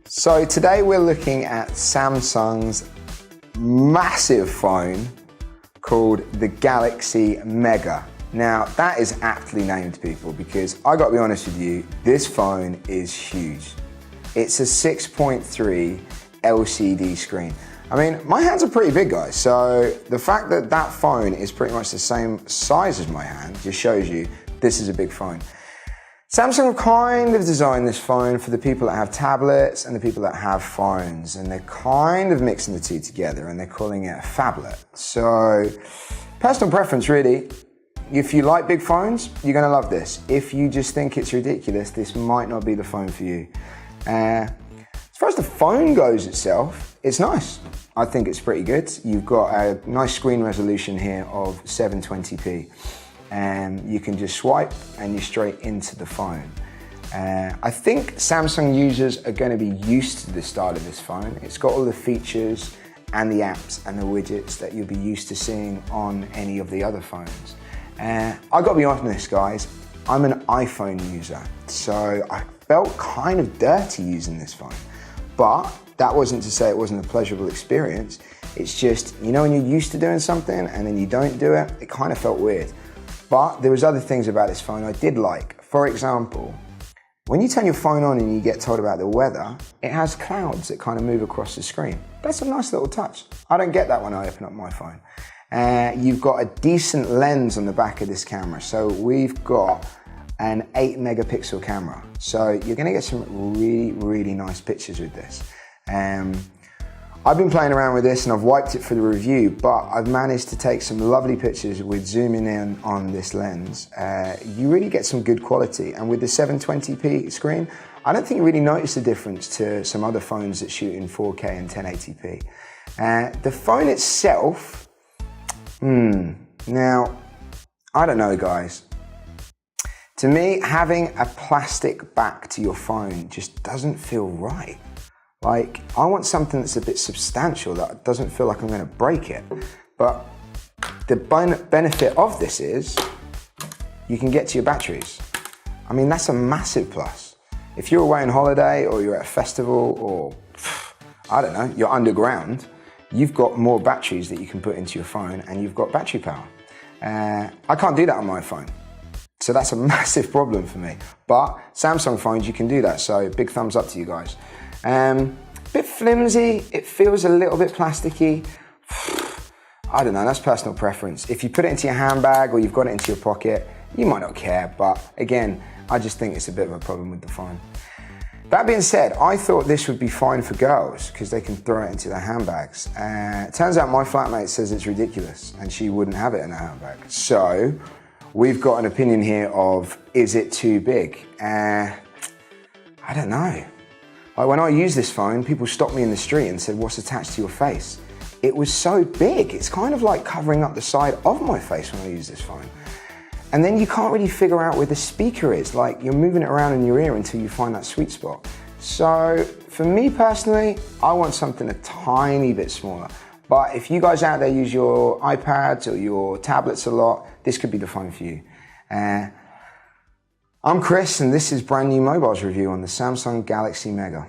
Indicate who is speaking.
Speaker 1: So today we're looking at Samsung's massive phone called the Galaxy Mega. Now that is aptly named, people, because I gotta be honest with you, this phone is huge. It's a 6.3 LCD screen. I mean, my hands are pretty big, guys, so the fact that that phone is pretty much the same size as my hand just shows you this is a big phone. Samsung have kind of designed this phone for the people that have tablets and the people that have phones, and they're kind of mixing the two together and they're calling it a phablet. So, personal preference really. If you like big phones, you're gonna love this. If you just think it's ridiculous, this might not be the phone for you. As far as the phone goes itself, it's nice. I think it's pretty good. You've got a nice screen resolution here of 720p. And you can just swipe and you're straight into the phone. I think Samsung users are going to be used to the style of this phone. It's got all the features and the apps and the widgets that you'll be used to seeing on any of the other phones. I got to be honest, guys, I'm an iPhone user, so I felt kind of dirty using this phone. But that wasn't to say it wasn't a pleasurable experience. It's just, you know, when you're used to doing something and then you don't do it, it kind of felt weird. But there was other things about this phone I did like. For example, when you turn your phone on and you get told about the weather, it has clouds that kind of move across the screen. That's a nice little touch. I don't get that when I open up my phone. You've got a decent lens on the back of this camera. So we've got an 8 megapixel camera. So you're gonna get some really, really nice pictures with this. I've been playing around with this and I've wiped it for the review, but I've managed to take some lovely pictures with zooming in on this lens. You really get some good quality, and with the 720p screen, I don't think you really notice the difference to some other phones that shoot in 4K and 1080p. The phone itself, now, I don't know, guys. To me, having a plastic back to your phone just doesn't feel right. Like, I want something that's a bit substantial, that doesn't feel like I'm gonna break it. But the benefit of this is you can get to your batteries. I mean, that's a massive plus. If you're away on holiday or you're at a festival or, I don't know, you're underground, you've got more batteries that you can put into your phone and you've got battery power. I can't do that on my phone. So that's a massive problem for me. But Samsung phones, you can do that. So big thumbs up to you guys. Bit flimsy, it feels a little bit plasticky. I don't know, that's personal preference. If you put it into your handbag or you've got it into your pocket, you might not care, but again, I just think it's a bit of a problem with the phone. That being said, I thought this would be fine for girls because they can throw it into their handbags. It turns out my flatmate says it's ridiculous and she wouldn't have it in her handbag. So, we've got an opinion here of, is it too big? I don't know. Like when I use this phone, people stopped me in the street and said, what's attached to your face? It was so big, it's kind of like covering up the side of my face when I use this phone. And then you can't really figure out where the speaker is, like you're moving it around in your ear until you find that sweet spot. So for me personally, I want something a tiny bit smaller. But if you guys out there use your iPads or your tablets a lot, this could be the phone for you. I'm Chris, and this is Brand New Mobiles Review on the Samsung Galaxy Mega.